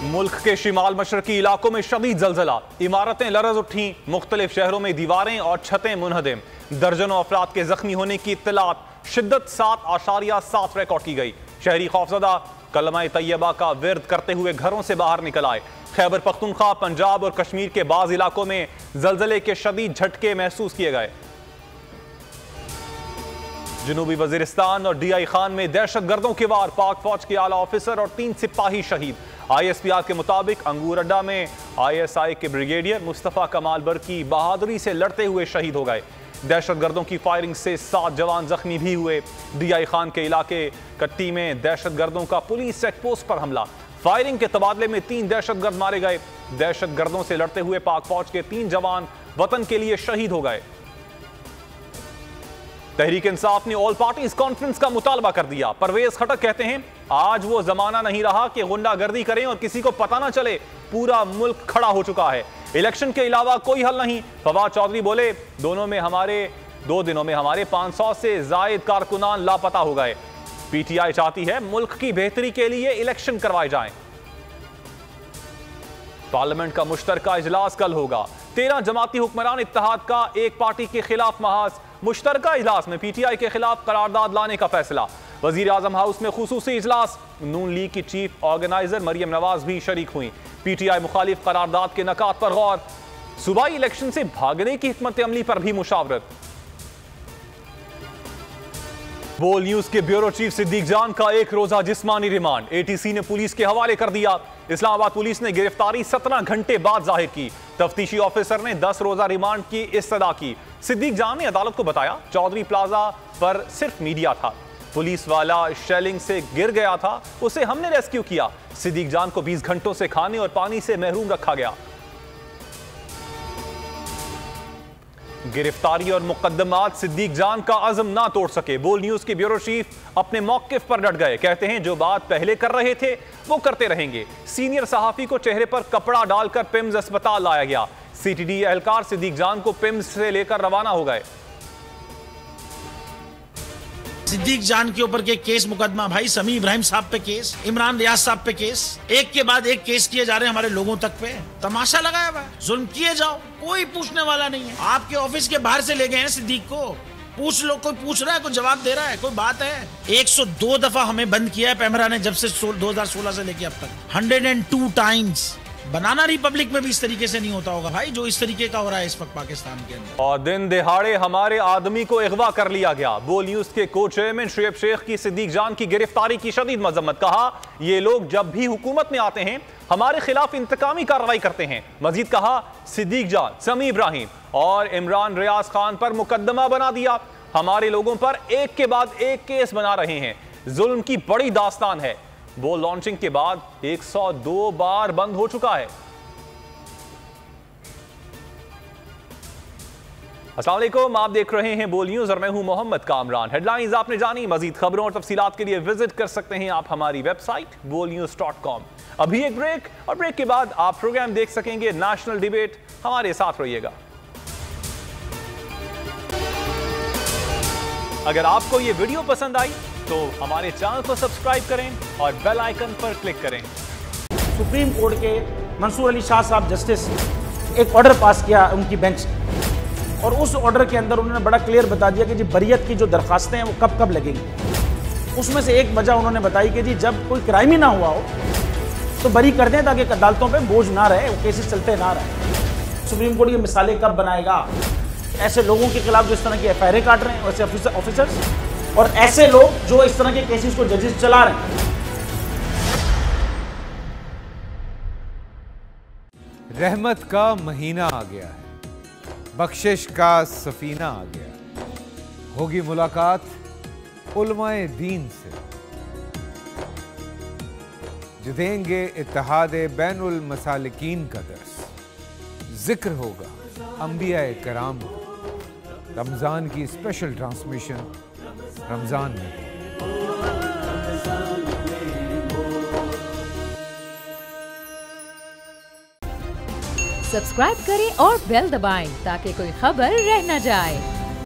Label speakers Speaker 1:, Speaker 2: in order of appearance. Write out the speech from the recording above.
Speaker 1: मुल्क के शिमाल मशरकी इलाकों में शदीद जलजला, इमारतें लरज उठी, मुख्तलिफ शहरों में दीवारें और छतें मुनहदिम, दर्जनों अफराद के जख्मी होने की इत्तलात, शिद्दत 7.7 रिकॉर्ड की गई। शहरी खौफजदा कलमा तैयबा का विर्द करते हुए घरों से बाहर निकल आए। खैबर पख्तूनख्वा, पंजाब और कश्मीर के बाज़ इलाकों में जलजले के शदीद झटके महसूस किए गए। जनूबी वजीरिस्तान और DI खान में दहशत गर्दों के वार, पाक फौज के आला ऑफिसर और 3 सिपाही शहीद। ISPR के मुताबिक अंगूर अड्डा में ISI के ब्रिगेडियर मुस्तफ़ा कमाल बरकी बहादुरी से लड़ते हुए शहीद हो गए। दहशत गर्दों की फायरिंग से 7 जवान जख्मी भी हुए। DI खान के इलाके कट्टी में दहशत गर्दों का पुलिस चेक पोस्ट पर हमला, फायरिंग के तबादले में 3 दहशत गर्द मारे गए। दहशत गर्दों से लड़ते हुए पाक फौज के 3 जवान वतन के लिए शहीद हो गए। तहरीक इंसाफ ने ऑल पार्टीज कॉन्फ्रेंस का मुतालबा कर दिया। परवेज खटक कहते हैं आज वो जमाना नहीं रहा कि गुंडागर्दी करें और किसी को पता ना चले, पूरा मुल्क खड़ा हो चुका है, इलेक्शन के अलावा कोई हल नहीं। फवाद चौधरी बोले 2 दिनों में हमारे 500 से जायद कारकुनान लापता हो गए। PTI चाहती है मुल्क की बेहतरी के लिए इलेक्शन करवाए जाएं। पार्लियामेंट का मुश्तरका इजलास कल होगा। 13 जमाती हुक्मरान इत्तेहाद का एक पार्टी के खिलाफ महाज। मुश्तरका इजलास में PTI के खिलाफ करारदाद लाने का फैसला। वजीर आजम हाउस में खुसूसी इजलास, नून लीग की चीफ ऑर्गेनाइजर मरियम नवाज भी शरीक हुई। PTI मुखालिफ करारदाद के नकात पर गौर। सूबाई इलेक्शन से भागने की हिकमत अमली पर भी मुशावरत। बोल न्यूज के ब्यूरो चीफ सिद्दीक जान का 1 रोजा जिस्मानी रिमांड ATC ने पुलिस के हवाले कर दिया। इस्लामाबाद पुलिस ने गिरफ्तारी 17 घंटे बाद जाहिर की। तफ्तीशी ऑफिसर ने 10 रोजा रिमांड की इस्तदा की। सिद्दीक जान ने अदालत को बताया चौधरी प्लाजा पर सिर्फ मीडिया था, पुलिस वाला शेलिंग से गिर गया था, उसे हमने रेस्क्यू किया। सिद्दीक जान को 20 घंटों से खाने और पानी से महरूम रखा गया। गिरफ्तारी और मुकद्दमात सिद्दीक जान का अज़म ना तोड़ सके। बोल न्यूज के ब्यूरो चीफ अपने मौक़िफ़ पर डट गए। कहते हैं जो बात पहले कर रहे थे वो करते रहेंगे। सीनियर सहाफ़ी को चेहरे पर कपड़ा डालकर पिम्स अस्पताल लाया गया। CTD एहलकार सिद्दीक जान को पिम्स से लेकर रवाना हो गए।
Speaker 2: सिद्दीक जान के ऊपर के केस मुकदमा, भाई समी इब्राहिम साहब पे केस, इमरान रियाज साहब पे केस, एक के बाद एक केस किए जा रहे हैं हमारे लोगों तक पे। तमाशा लगाया हुआ है, जुल्म किए जाओ, कोई पूछने वाला नहीं है। आपके ऑफिस के बाहर से ले गए हैं सिद्दीक को, पूछ लो, कोई पूछ रहा है, कोई जवाब दे रहा है, कोई बात है? 102 दफा हमें बंद किया है पैमरा ने जब से 2016 से लेके अब तक, 102 टाइम्स। बनाना रिपब्लिक में भी इस तरीके से नहीं होता होगा भाई जो इस तरीके का हो रहा है इस वक्त पाकिस्तान के अंदर।
Speaker 1: और दिन दिहाड़े हमारे आदमी को अगवा कर लिया गया। बोल न्यूज के को चेयरमैन शुएब शेख की सिद्दीक जान की गिरफ्तारी की शदीद मजम्मत। कहा ये लोग जब भी हुकूमत में आते हैं हमारे खिलाफ इंतकामी कार्रवाई करते हैं। मजीद कहा सिद्दीक जान, समी इब्राहिम और इमरान रियाज खान पर मुकदमा बना दिया, हमारे लोगों पर एक के बाद एक केस बना रहे हैं। जुल्म की बड़ी दास्तान है। बोल लॉन्चिंग के बाद 102 बार बंद हो चुका है। अस्सलाम वालेकुम, आप देख रहे हैं बोल न्यूज और मैं हूं मोहम्मद कामरान। हेडलाइंस आपने जानी, मजीद खबरों और तफसीलात के लिए विजिट कर सकते हैं आप हमारी वेबसाइट bolnews.com। अभी एक ब्रेक और ब्रेक के बाद आप प्रोग्राम देख सकेंगे नेशनल डिबेट। हमारे साथ रहिएगा। अगर आपको ये वीडियो पसंद आई तो हमारे चैनल को सब्सक्राइब करें और बेल आइकन पर क्लिक करें।
Speaker 2: सुप्रीम कोर्ट के मंसूर अली शाह साहब जस्टिस एक ऑर्डर पास किया उनकी बेंच, और उस ऑर्डर के अंदर उन्होंने बड़ा क्लियर बता दिया कि जी बरियत की जो दरखास्तें हैं वो कब कब लगेंगी। उसमें से एक वजह उन्होंने बताई कि जी जब कोई क्राइम ही ना हुआ हो तो बरी कर दें ताकि अदालतों पे बोझ ना रहे, वो केसेस चलते ना रहे। सुप्रीम कोर्ट ये मिसालें कब बनाएगा? ऐसे लोगों के खिलाफ जो इस तरह की FIR काट रहे हैं, वैसे ऑफिसर्स, और ऐसे लोग जो इस तरह के केसेस को जजेस चला रहे हैं।
Speaker 3: रहमत का महीना आ गया है, बख्शिश का सफीना आ गया। होगी मुलाकात उलमाए दीन से, जो देंगे इत्तेहाद बैनुल मसालिकीन का दर्स। जिक्र होगा अंबियाए कराम का। रमजान की स्पेशल ट्रांसमिशन रमजान में।
Speaker 4: सब्सक्राइब करें और बेल दबाएं ताकि कोई खबर रह न जाए।